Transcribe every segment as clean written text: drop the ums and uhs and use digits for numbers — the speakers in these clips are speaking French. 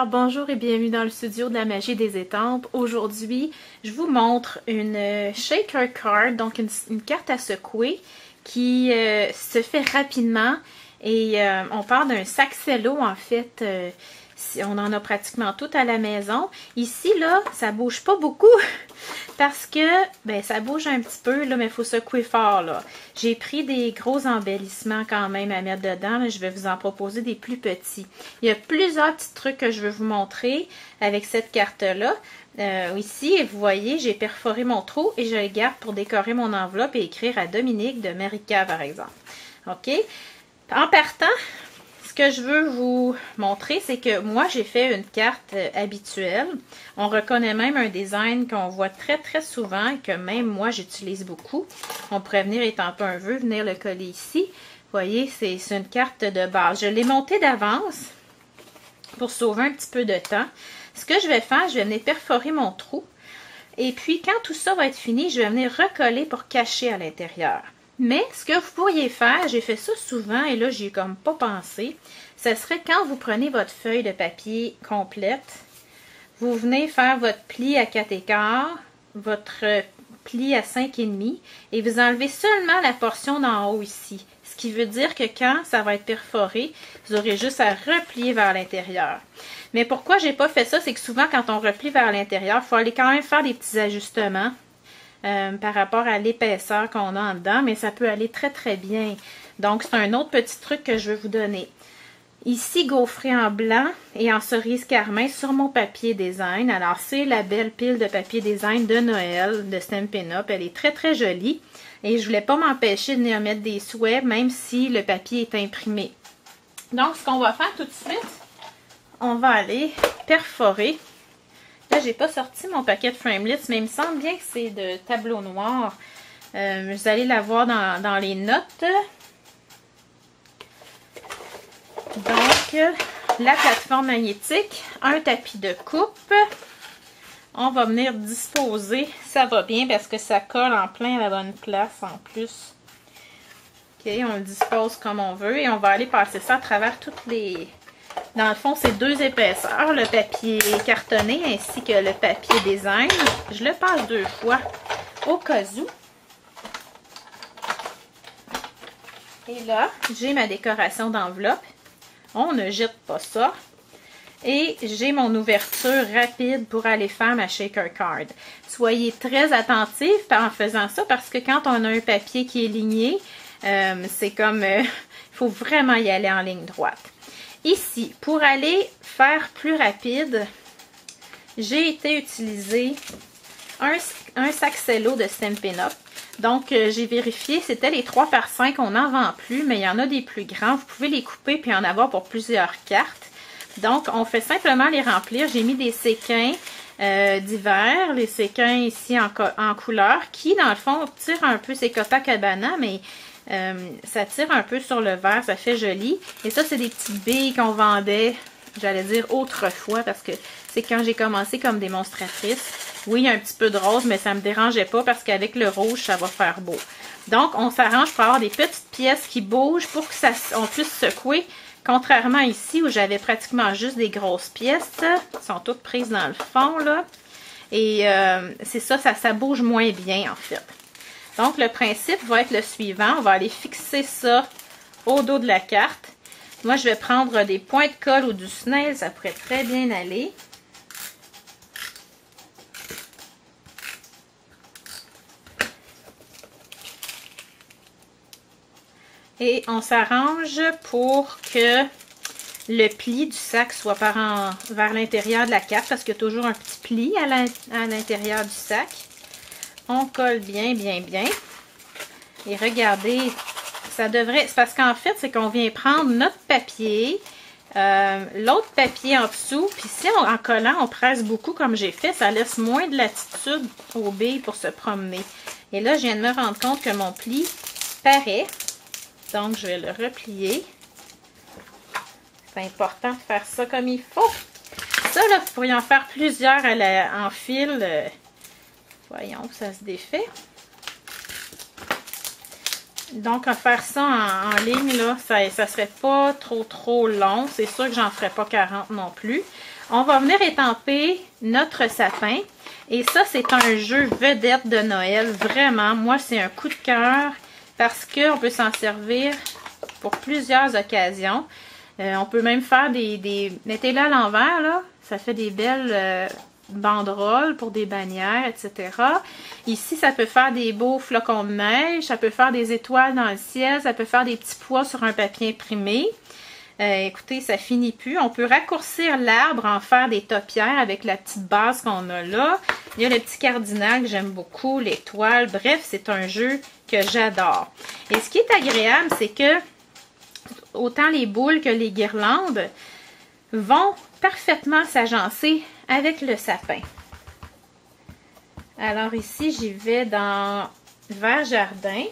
Alors bonjour et bienvenue dans le studio de la magie des étampes. Aujourd'hui, je vous montre une shaker card, donc une carte à secouer qui se fait rapidement et on part d'un sac cello en fait. On en a pratiquement tout à la maison. Ici, là, ça bouge pas beaucoup parce que, ben, ça bouge un petit peu, là, mais il faut secouer fort, là. J'ai pris des gros embellissements quand même à mettre dedans. Là. Je vais vous en proposer des plus petits. Il y a plusieurs petits trucs que je veux vous montrer avec cette carte-là. Ici, vous voyez, j'ai perforé mon trou et je le garde pour décorer mon enveloppe et écrire à Dominique de Marika, par exemple. OK? En partant, ce que je veux vous montrer, c'est que moi, j'ai fait une carte habituelle. On reconnaît même un design qu'on voit très, très souvent et que même moi, j'utilise beaucoup. On pourrait venir étamper un vœu, venir le coller ici. Vous voyez, c'est une carte de base. Je l'ai montée d'avance pour sauver un petit peu de temps. Ce que je vais faire, je vais venir perforer mon trou. Et puis, quand tout ça va être fini, je vais venir recoller pour cacher à l'intérieur. Mais ce que vous pourriez faire, j'ai fait ça souvent et là, j'y ai comme pas pensé, ce serait quand vous prenez votre feuille de papier complète, vous venez faire votre pli à 4/4, votre pli à 5,5 et vous enlevez seulement la portion d'en haut ici. Ce qui veut dire que quand ça va être perforé, vous aurez juste à replier vers l'intérieur. Mais pourquoi j'ai pas fait ça, c'est que souvent quand on replie vers l'intérieur, il faut aller quand même faire des petits ajustements. Par rapport à l'épaisseur qu'on a en dedans, mais ça peut aller très très bien. Donc, c'est un autre petit truc que je veux vous donner. Ici, gaufré en blanc et en cerise carmin sur mon papier design. Alors, c'est la belle pile de papier design de Noël de Stampin' Up. Elle est très très jolie et je voulais pas m'empêcher de venir mettre des souhaits, même si le papier est imprimé. Donc, ce qu'on va faire tout de suite, on va aller perforer. Là, j'ai pas sorti mon paquet de framelits, mais il me semble bien que c'est de tableau noir. Vous allez la voir dans les notes. Donc, la plateforme magnétique, un tapis de coupe. On va venir disposer. Ça va bien parce que ça colle en plein à la bonne place en plus. OK, on le dispose comme on veut et on va aller passer ça à travers toutes les... Dans le fond, c'est deux épaisseurs, le papier cartonné ainsi que le papier design. Je le passe 2 fois au cas où. Et là, j'ai ma décoration d'enveloppe. On ne jette pas ça. Et j'ai mon ouverture rapide pour aller faire ma shaker card. Soyez très attentifs en faisant ça parce que quand on a un papier qui est ligné, c'est comme... il faut vraiment y aller en ligne droite. Ici, pour aller faire plus rapide, j'ai été utiliser un sac cello de Stampin' Up. Donc, j'ai vérifié, c'était les 3x5, on n'en vend plus, mais il y en a des plus grands. Vous pouvez les couper puis en avoir pour plusieurs cartes. Donc, on fait simplement les remplir. J'ai mis des séquins d'hiver, les séquins ici en couleur, qui, dans le fond, tirent un peu, c'est Copacabana, mais... ça tire un peu sur le vert, ça fait joli. Et ça, c'est des petites billes qu'on vendait, j'allais dire autrefois, parce que c'est quand j'ai commencé comme démonstratrice. Oui, il y a un petit peu de rose, mais ça ne me dérangeait pas parce qu'avec le rouge, ça va faire beau. Donc, on s'arrange pour avoir des petites pièces qui bougent pour que on puisse secouer. Contrairement ici, où j'avais pratiquement juste des grosses pièces. Elles sont toutes prises dans le fond, là. Et c'est ça, ça bouge moins bien, en fait. Donc, le principe va être le suivant. On va aller fixer ça au dos de la carte. Moi, je vais prendre des points de colle ou du snail. Ça pourrait très bien aller. Et on s'arrange pour que le pli du sac soit vers l'intérieur de la carte parce qu'il y a toujours un petit pli à l'intérieur du sac. On colle bien, bien, bien. Et regardez, ça devrait... C'est parce qu'en fait, c'est qu'on vient prendre notre papier, l'autre papier en dessous, puis si en collant, on presse beaucoup comme j'ai fait, ça laisse moins de latitude aux billes pour se promener. Et là, je viens de me rendre compte que mon pli paraît. Donc, je vais le replier. C'est important de faire ça comme il faut. Ça, là, vous pourriez en faire plusieurs en fil. Voyons, ça se défait. Donc, à faire ça en ligne, là, ça serait pas trop long. C'est sûr que j'en ferais pas 40 non plus. On va venir étamper notre sapin. Et ça, c'est un jeu vedette de Noël. Vraiment, moi, c'est un coup de cœur parce qu'on peut s'en servir pour plusieurs occasions. On peut même faire mettez-le à l'envers, là. Ça fait des belles banderoles pour des bannières, etc. Ici, ça peut faire des beaux flocons de neige. Ça peut faire des étoiles dans le ciel. Ça peut faire des petits pois sur un papier imprimé. Écoutez, ça finit plus. On peut raccourcir l'arbre, en faire des topières avec la petite base qu'on a là. Il y a le petit cardinal que j'aime beaucoup, l'étoile. Bref, c'est un jeu que j'adore. Et ce qui est agréable, c'est que autant les boules que les guirlandes vont parfaitement s'agencer avec le sapin. Alors ici, j'y vais dans vert jardin.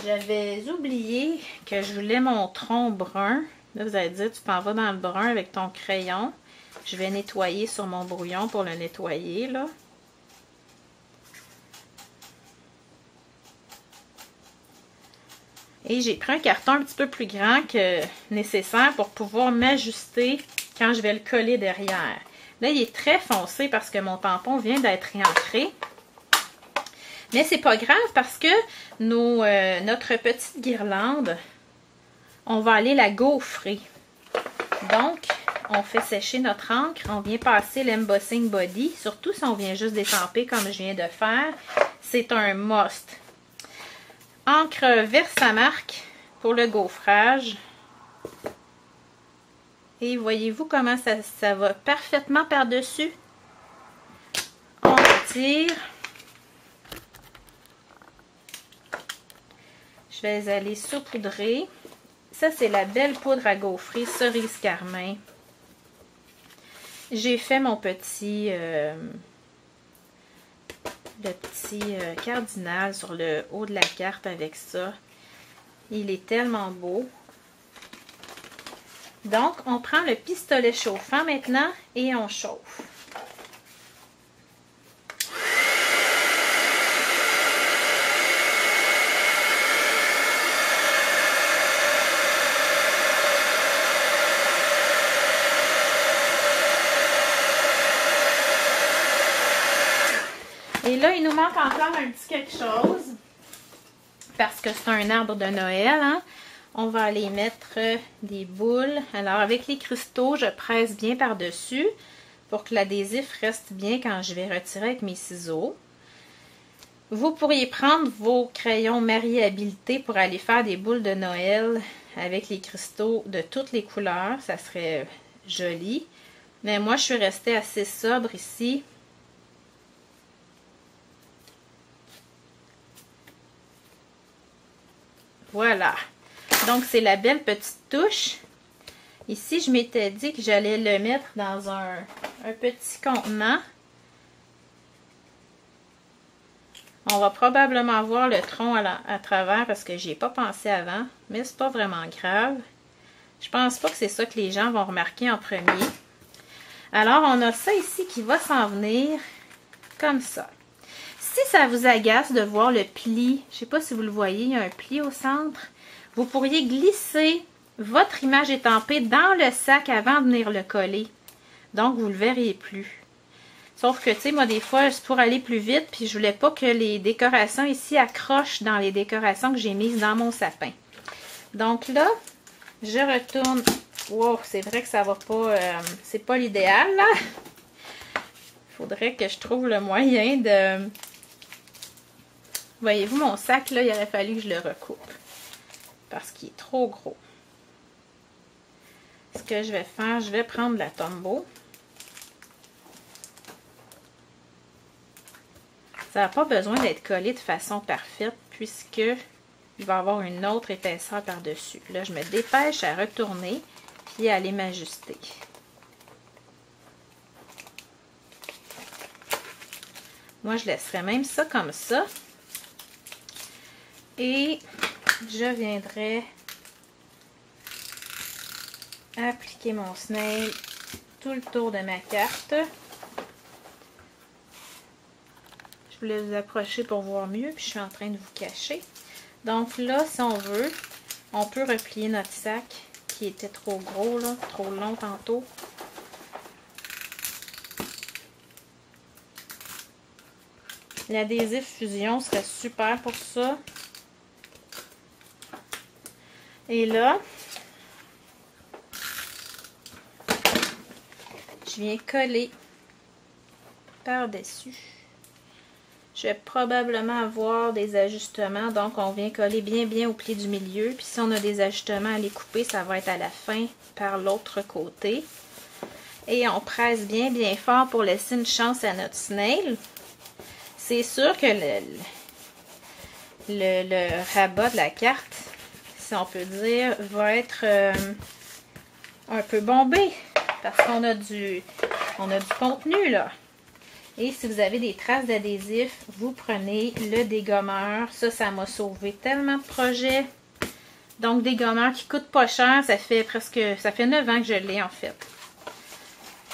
J'avais oublié que je voulais mon tronc brun. Là, vous allez dire, tu t'en vas dans le brun avec ton crayon. Je vais nettoyer sur mon brouillon pour le nettoyer, là. Et j'ai pris un carton un petit peu plus grand que nécessaire pour pouvoir m'ajuster quand je vais le coller derrière. Là, il est très foncé parce que mon tampon vient d'être réancré. Mais c'est pas grave parce que notre petite guirlande, on va aller la gaufrer. Donc, on fait sécher notre encre, on vient passer l'embossing body, surtout si on vient juste d'étamper comme je viens de faire. C'est un must. Encre Versamark pour le gaufrage. Et voyez-vous comment ça va parfaitement par-dessus? On retire. Je vais aller saupoudrer. Ça, c'est la belle poudre à gaufrer cerise carmin. J'ai fait mon petit, cardinal sur le haut de la carte avec ça. Il est tellement beau. Donc, on prend le pistolet chauffant maintenant et on chauffe. Et là, il nous manque encore un petit quelque chose. Parce que c'est un arbre de Noël, hein? On va aller mettre des boules. Alors, avec les cristaux, je presse bien par-dessus pour que l'adhésif reste bien quand je vais retirer avec mes ciseaux. Vous pourriez prendre vos crayons Marie-Habileté pour aller faire des boules de Noël avec les cristaux de toutes les couleurs. Ça serait joli. Mais moi, je suis restée assez sobre ici. Voilà. Donc, c'est la belle petite touche. Ici, je m'étais dit que j'allais le mettre dans un petit contenant. On va probablement voir le tronc à travers parce que j'y ai pas pensé avant. Mais c'est pas vraiment grave. Je pense pas que c'est ça que les gens vont remarquer en premier. Alors, on a ça ici qui va s'en venir comme ça. Si ça vous agace de voir le pli, je ne sais pas si vous le voyez, il y a un pli au centre. Vous pourriez glisser votre image étampée dans le sac avant de venir le coller. Donc, vous ne le verriez plus. Sauf que, tu sais, moi, des fois, c'est pour aller plus vite, puis je voulais pas que les décorations ici accrochent dans les décorations que j'ai mises dans mon sapin. Donc là, je retourne. Wow, c'est vrai que ça va pas, c'est pas l'idéal, là. Il faudrait que je trouve le moyen de... Voyez-vous, mon sac, là, il aurait fallu que je le recoupe. Parce qu'il est trop gros. Ce que je vais faire, je vais prendre la Tombow. Ça n'a pas besoin d'être collé de façon parfaite puisque il va y avoir une autre épaisseur par-dessus. Là, je me dépêche à retourner puis à aller m'ajuster. Moi, je laisserai même ça comme ça. Et je viendrai appliquer mon snail tout le tour de ma carte. Je voulais vous approcher pour voir mieux, puis je suis en train de vous cacher. Donc là, si on veut, on peut replier notre sac qui était trop gros, là, trop long tantôt. L'adhésif fusion serait super pour ça. Et là, je viens coller par-dessus. Je vais probablement avoir des ajustements, donc on vient coller bien au pli du milieu. Puis si on a des ajustements à les couper, ça va être à la fin par l'autre côté. Et on presse bien fort pour laisser une chance à notre snail. C'est sûr que le rabat de la carte, si on peut dire, va être un peu bombé. Parce qu'on a du contenu là. Et si vous avez des traces d'adhésif, vous prenez le dégommeur. Ça m'a sauvé tellement de projets. Donc, dégommeur qui coûte pas cher. Ça fait 9 ans que je l'ai en fait.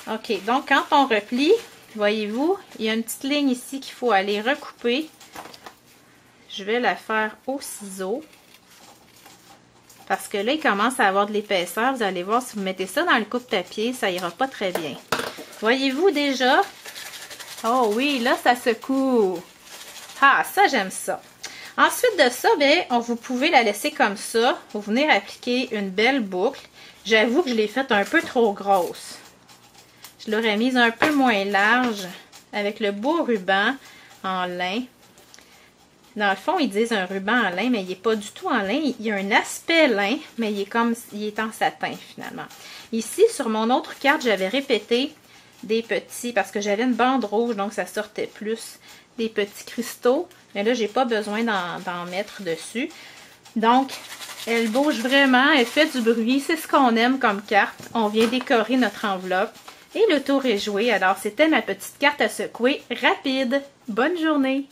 OK, donc quand on replie, voyez-vous, il y a une petite ligne ici qu'il faut aller recouper. Je vais la faire au ciseau. Parce que là, il commence à avoir de l'épaisseur. Vous allez voir, si vous mettez ça dans le coupe-papier, ça ira pas très bien. Voyez-vous déjà? Oh oui, là, ça secoue. Ah, ça, j'aime ça. Ensuite de ça, bien, vous pouvez la laisser comme ça. Vous venez appliquer une belle boucle. J'avoue que je l'ai faite un peu trop grosse. Je l'aurais mise un peu moins large avec le beau ruban en lin. Dans le fond, ils disent un ruban en lin, mais il n'est pas du tout en lin. Il y a un aspect lin, mais il est en satin finalement. Ici, sur mon autre carte, j'avais répété des petits, parce que j'avais une bande rouge, donc ça sortait plus, des petits cristaux. Mais là, j'ai pas besoin d'en mettre dessus. Donc, elle bouge vraiment, elle fait du bruit. C'est ce qu'on aime comme carte. On vient décorer notre enveloppe. Et le tour est joué. Alors, c'était ma petite carte à secouer rapide. Bonne journée!